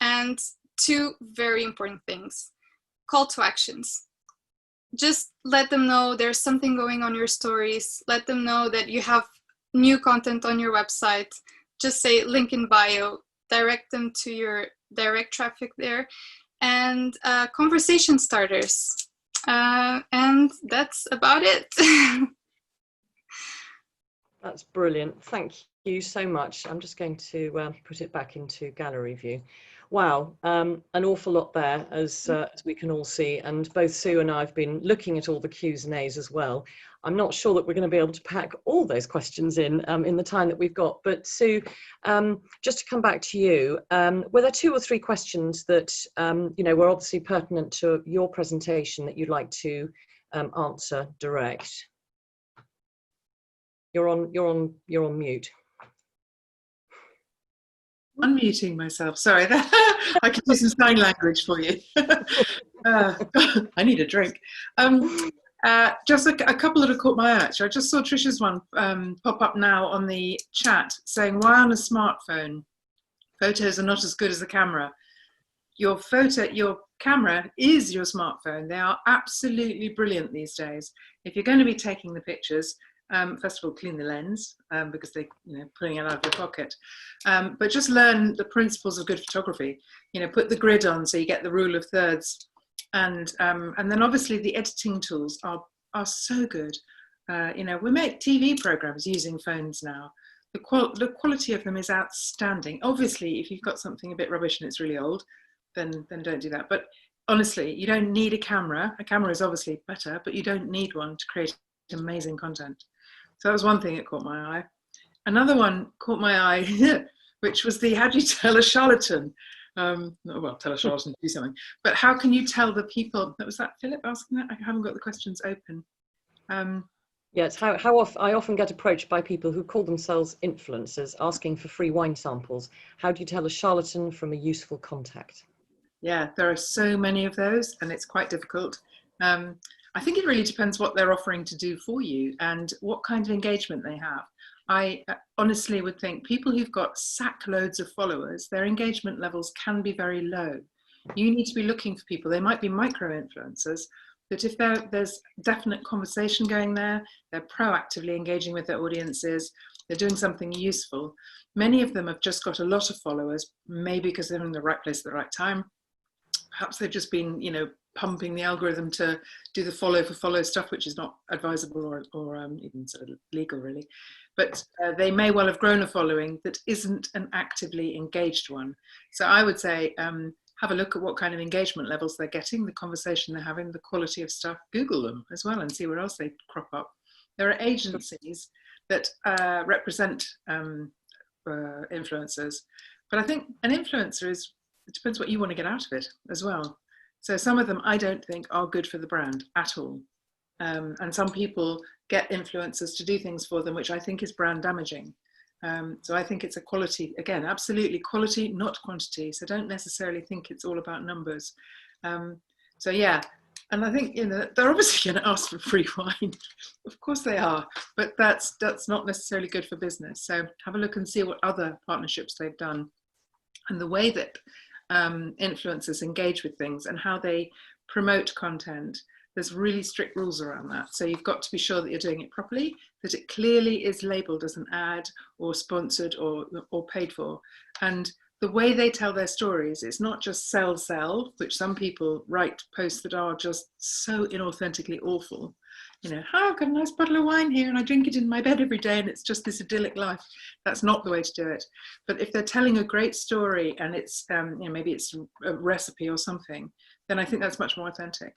And two very important things: call to actions. Just let them know there's something going on your stories. Let them know that you have new content on your website. Just say link in bio, direct them to your direct traffic there, and conversation starters. And that's about it.
That's brilliant. Thank you so much. I'm just going to put it back into gallery view. Wow, an awful lot there, as we can all see, and both Sue and I have been looking at all the Q's and A's as well. I'm not sure that we're going to be able to pack all those questions in the time that we've got, but Sue, just to come back to you, were there 2 or 3 questions that were obviously pertinent to your presentation that you'd like to answer direct? You're on mute.
Unmuting myself. Sorry, I could do some sign language for you. I need a drink. Just a couple that have caught my eye. Actually, I just saw Trisha's one pop up now on the chat saying, "Why on a smartphone? Photos are not as good as the camera." Your camera is your smartphone. They are absolutely brilliant these days. If you're going to be taking the pictures, First of all, clean the lens because they, pulling it out of their pocket. But just learn the principles of good photography. Put the grid on so you get the rule of thirds, and then obviously the editing tools are so good. We make TV programs using phones now. The quality of them is outstanding. Obviously, if you've got something a bit rubbish and it's really old, then don't do that. But honestly, you don't need a camera. A camera is obviously better, but you don't need one to create amazing content. So that was one thing that caught my eye. Another one caught my eye, which was how do you tell a charlatan? Well, tell a charlatan to do something. But how can you tell the people? Was that Philip asking that? I haven't got the questions open.
Yes, how often I often get approached by people who call themselves influencers asking for free wine samples. How do you tell a charlatan from a useful contact?
Yeah, there are so many of those, and it's quite difficult. I think it really depends what they're offering to do for you and what kind of engagement they have. I honestly would think people who've got sack loads of followers, their engagement levels can be very low. You need to be looking for people. They might be micro-influencers, but if there's definite conversation going there, they're proactively engaging with their audiences, they're doing something useful. Many of them have just got a lot of followers, maybe because they're in the right place at the right time. Perhaps they've just been, pumping the algorithm to do the follow for follow stuff, which is not advisable or even sort of legal really. But they may well have grown a following that isn't an actively engaged one. So I would say have a look at what kind of engagement levels they're getting, the conversation they're having, the quality of stuff. Google them as well and see where else they crop up. There are agencies that represent influencers, but I think an influencer it depends what you want to get out of it as well. So some of them I don't think are good for the brand at all. And some people get influencers to do things for them, which I think is brand damaging. So I think it's a quality, again, absolutely quality, not quantity. So don't necessarily think it's all about numbers. So yeah, and I think they're obviously going to ask for free wine. Of course they are, but that's not necessarily good for business. So have a look and see what other partnerships they've done and the way that influencers engage with things and how they promote content. There's really strict rules around that. So you've got to be sure that you're doing it properly, that it clearly is labeled as an ad or sponsored or paid for. And the way they tell their stories, it's not just sell, which some people write posts that are just so inauthentically awful. Hi, I've got a nice bottle of wine here and I drink it in my bed every day and it's just this idyllic life. That's not the way to do it. But if they're telling a great story and it's, maybe it's a recipe or something, then I think that's much more authentic.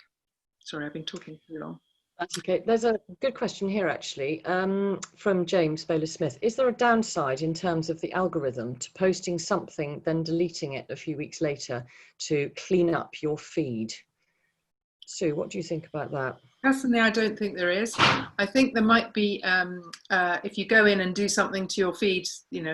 Sorry, I've been talking too long.
That's okay. There's a good question here, actually, from James Baylor-Smith. Is there a downside in terms of the algorithm to posting something, then deleting it a few weeks later to clean up your feed? Sue, what do you think about that?
Personally, I don't think there is. I think there might be, if you go in and do something to your feed,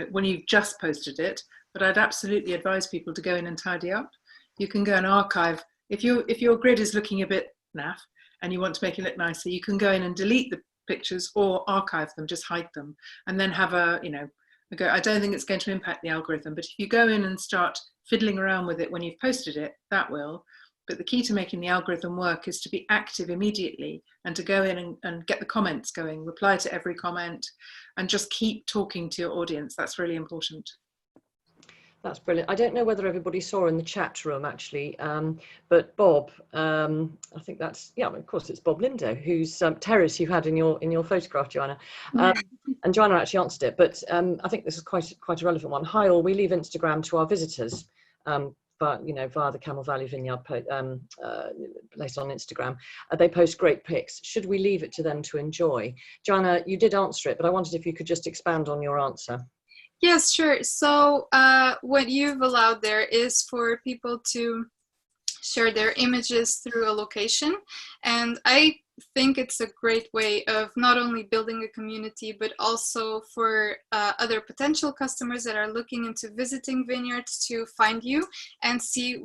when you've just posted it, but I'd absolutely advise people to go in and tidy up. You can go and archive. If your grid is looking a bit naff and you want to make it look nicer, you can go in and delete the pictures or archive them, just hide them, and then have a go. I don't think it's going to impact the algorithm, but if you go in and start fiddling around with it when you've posted it, that will. But the key to making the algorithm work is to be active immediately and to go in and get the comments going, reply to every comment, and just keep talking to your audience. That's really important.
That's brilliant. I don't know whether everybody saw in the chat room, actually, but Bob, I think that's, yeah, of course, it's Bob Lindo, who's Terrace you had in your photograph, Joanna. And Joanna actually answered it, but I think this is quite a relevant one. Hi all, we leave Instagram to our visitors, but via the Camel Valley Vineyard placed on Instagram. They post great pics. Should we leave it to them to enjoy? Joanna, you did answer it, but I wondered if you could just expand on your answer.
Yes, sure. So what you've allowed there is for people to share their images through a location. And I think it's a great way of not only building a community, but also for other potential customers that are looking into visiting vineyards to find you and see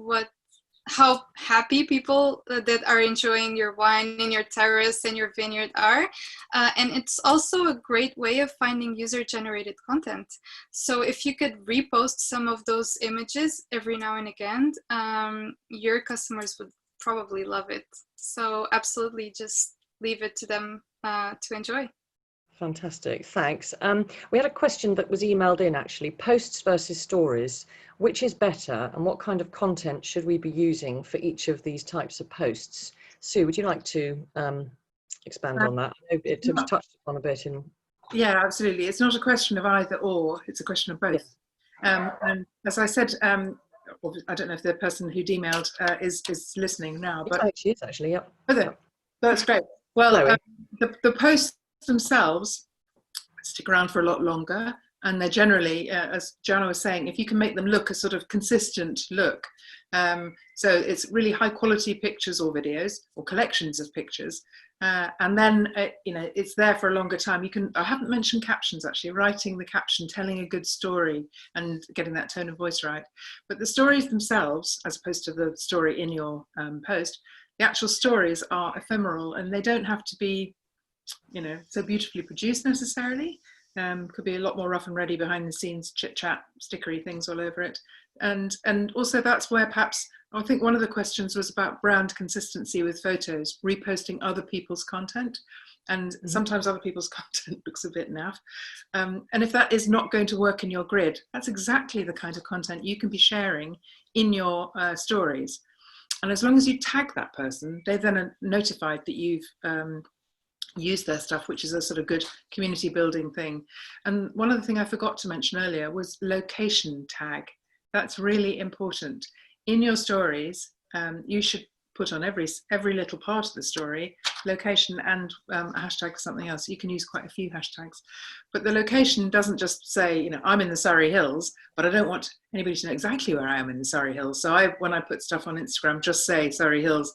how happy people that are enjoying your wine in your terrace and your vineyard are. And it's also a great way of finding user-generated content. So if you could repost some of those images every now and again, your customers would probably love it. So absolutely just leave it to them to enjoy.
Fantastic, thanks. We had a question that was emailed in actually, posts versus stories. Which is better and what kind of content should we be using for each of these types of posts? Sue, would you like to expand on that? I know it was touched upon a bit in...
Yeah, absolutely. It's not a question of either or, it's a question of both.
Yeah.
And as I said, I don't know if the person who emailed is listening now, but
She is actually, yep.
Yep. That's great. Well, the posts themselves stick around for a lot longer, and they're generally, as Joanna was saying, if you can make them look a sort of consistent look, so it's really high quality pictures or videos or collections of pictures, and then it's there for a longer time. You can, I haven't mentioned captions actually, writing the caption, telling a good story and getting that tone of voice right, but the stories themselves, as opposed to the story in your post, the actual stories are ephemeral, and they don't have to be so beautifully produced necessarily. Could be a lot more rough and ready behind the scenes, chit chat, stickery things all over it. And also that's where perhaps, I think one of the questions was about brand consistency with photos, reposting other people's content. And sometimes other people's content looks a bit naff. And if that is not going to work in your grid, that's exactly the kind of content you can be sharing in your stories. And as long as you tag that person, they then are notified that you've use their stuff, which is a sort of good community building thing. And one other thing I forgot to mention earlier was location tag. That's really important. In your stories, you should put on every little part of the story, location and a hashtag for something else. You can use quite a few hashtags. But the location doesn't just say, I'm in the Surrey Hills, but I don't want anybody to know exactly where I am in the Surrey Hills. So when I put stuff on Instagram, just say Surrey Hills,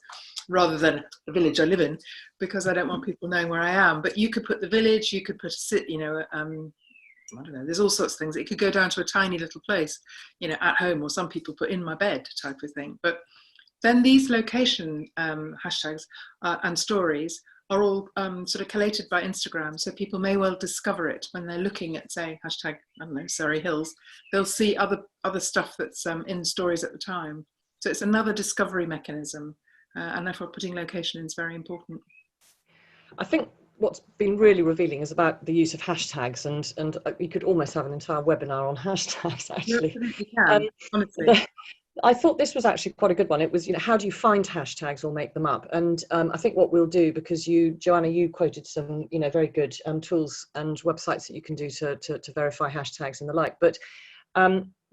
rather than the village I live in, because I don't want people knowing where I am. But you could put the village, you could put I don't know, there's all sorts of things. It could go down to a tiny little place, at home, or some people put in my bed type of thing. But then these location hashtags and stories are all sort of collated by Instagram. So people may well discover it when they're looking at, say, hashtag, I don't know, Surrey Hills. They'll see other stuff that's in stories at the time. So it's another discovery mechanism. And therefore putting location in is very important.
I think what's been really revealing is about the use of hashtags, and you could almost have an entire webinar on hashtags actually.
You can, honestly.
I thought this was actually quite a good one. It was, how do you find hashtags or make them up? And I think what we'll do, because Joanna, you quoted some, very good tools and websites that you can do to verify hashtags and the like. But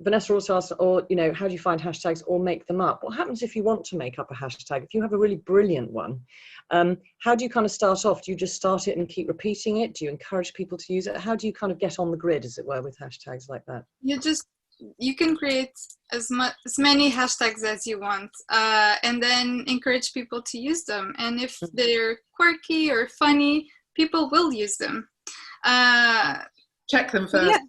Vanessa also asked, how do you find hashtags or make them up? What happens if you want to make up a hashtag? If you have a really brilliant one, how do you kind of start off? Do you just start it and keep repeating it? Do you encourage people to use it? How do you kind of get on the grid, as it were, with hashtags like that?
You can create as many hashtags as you want, and then encourage people to use them. And if they're quirky or funny, people will use them.
Check them first.
Yeah.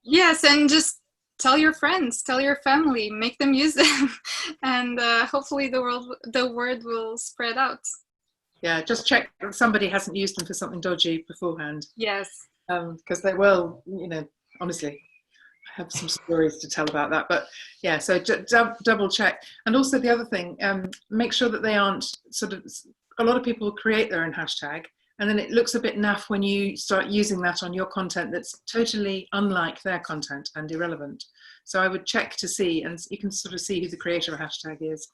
Yes, and just tell your friends, tell your family, make them use them, and hopefully the word will spread out.
Yeah, just check that somebody hasn't used them for something dodgy beforehand.
Yes.
Because they will, honestly, I have some stories to tell about that. But yeah, so double check. And also the other thing, make sure that they aren't a lot of people create their own hashtag, and then it looks a bit naff when you start using that on your content that's totally unlike their content and irrelevant. So I would check to see, and you can sort of see who the creator of a hashtag is,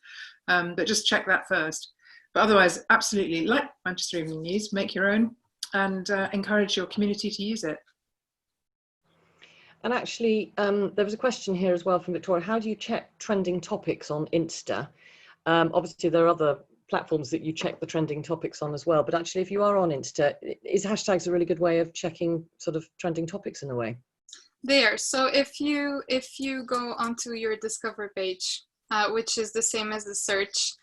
but just check that first. But otherwise, absolutely, like Manchester Evening News, make your own and encourage your community to use it.
And actually, there was a question here as well from Victoria. How do you check trending topics on Insta? Obviously, there are other platforms that you check the trending topics on as well. But actually, if you are on Insta, is hashtags a really good way of checking sort of trending topics in a way?
They are. So if you go onto your Discover page, which is the same as the search,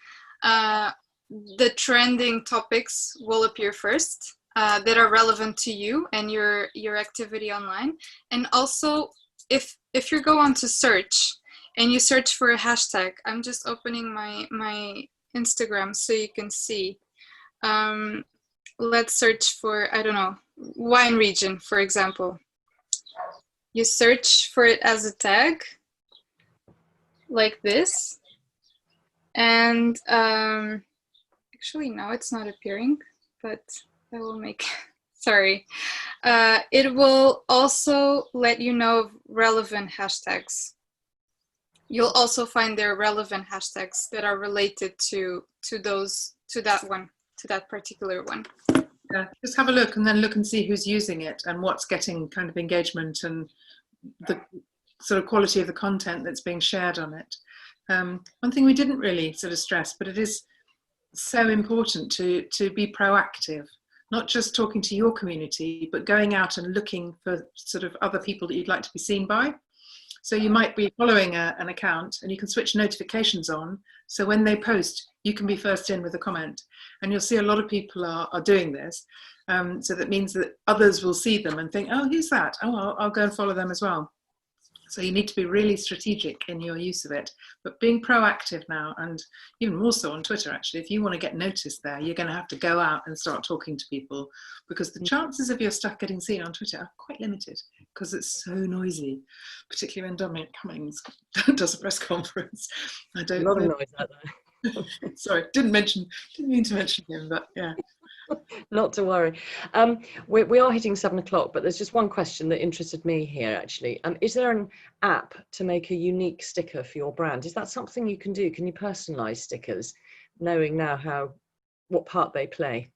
the trending topics will appear first that are relevant to you and your activity online. And also, if you go on to search and you search for a hashtag, I'm just opening my Instagram so you can see. Let's search for, I don't know, wine region, for example. You search for it as a tag, like this. And actually, no, it's not appearing, but I will make Sorry. It will also let you know of relevant hashtags. You'll also find there relevant hashtags that are related to that particular one.
Yeah, just have a look and then look and see who's using it and what's getting kind of engagement and the sort of quality of the content that's being shared on it. One thing we didn't really sort of stress, but it is so important to be proactive, not just talking to your community, but going out and looking for sort of other people that you'd like to be seen by. So you might be following an account and you can switch notifications on. So when they post, you can be first in with a comment. And you'll see a lot of people are doing this. So that means that others will see them and think, oh, who's that? Oh, I'll go and follow them as well. So you need to be really strategic in your use of it, but being proactive now, and even more so on Twitter, actually, if you want to get noticed there, you're going to have to go out and start talking to people, because the chances of your stuff getting seen on Twitter are quite limited because it's so noisy, particularly when Dominic Cummings does a press conference. I don't know.
A lot of noise out there.
Sorry, didn't mean to mention him, but yeah.
Not to worry. We are hitting 7 o'clock, but there's just one question that interested me here, actually. Is there an app to make a unique sticker for your brand? Is that something you can do? Can you personalize stickers, knowing now what part they play?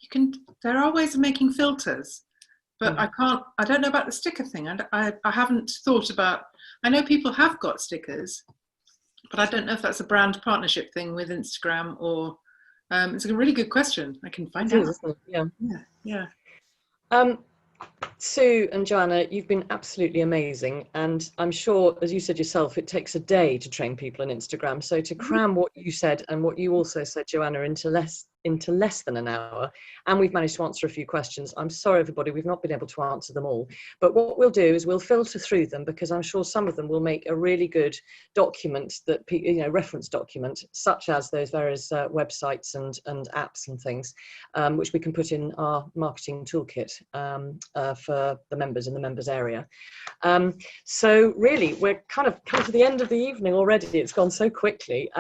You can. There are ways of making filters, but I don't know about the sticker thing. And I haven't thought about. I know people have got stickers, but I don't know if that's a brand partnership thing with Instagram or. It's a really good question. I can find out.
Isn't it?
Yeah.
Sue and Joanna, you've been absolutely amazing, and I'm sure, as you said yourself, it takes a day to train people on Instagram. So to cram what you said and what you also said, Joanna, into less than an hour, and we've managed to answer a few questions. I'm sorry, everybody, we've not been able to answer them all, but what we'll do is we'll filter through them, because I'm sure some of them will make a really good document that, reference document, such as those various websites and apps and things, which we can put in our marketing toolkit for the members in the members area. So really, we're kind of come to the end of the evening already. It's gone so quickly.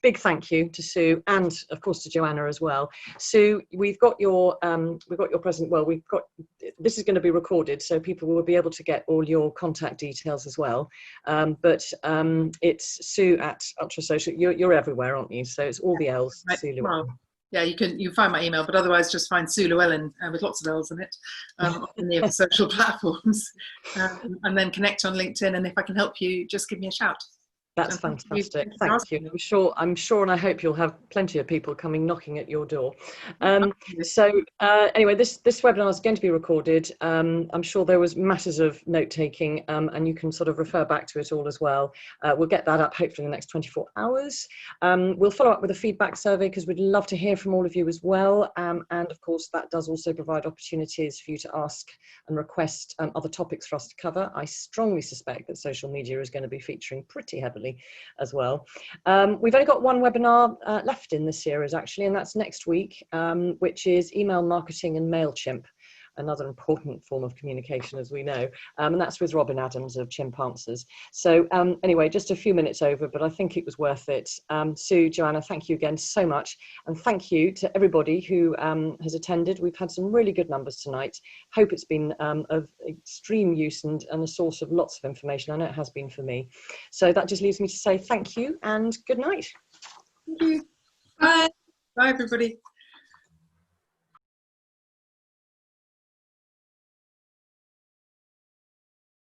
Big thank you to Sue and of course to Joanna as well. Sue, we've got your present. Well, this is going to be recorded, so people will be able to get all your contact details as well. But it's Sue at Ultra Social. You're everywhere, aren't you? So it's all the L's.
Right.
Sue Llewellyn.
Well, yeah, you can find my email, but otherwise just find Sue Llewellyn with lots of L's in it on the other social platforms, and then connect on LinkedIn. And if I can help you, just give me a shout.
That's fantastic. Thank you. I'm sure, and I hope you'll have plenty of people coming knocking at your door. Anyway, this webinar is going to be recorded. I'm sure there was masses of note taking, and you can sort of refer back to it all as well. We'll get that up hopefully in the next 24 hours. We'll follow up with a feedback survey, because we'd love to hear from all of you as well. And of course, that does also provide opportunities for you to ask and request other topics for us to cover. I strongly suspect that social media is going to be featuring pretty heavily as well. We've only got one webinar left in this series, actually, and that's next week, which is email marketing and MailChimp, another important form of communication, as we know, and that's with Robin Adams of Chimp Answers. So anyway, just a few minutes over, but I think it was worth it. Sue, Joanna, thank you again so much, and thank you to everybody who has attended. We've had some really good numbers tonight. Hope it's been of extreme use and a source of lots of information. I know it has been for me. So that just leaves me to say thank you and good night.
Thank you. Bye. Bye, everybody.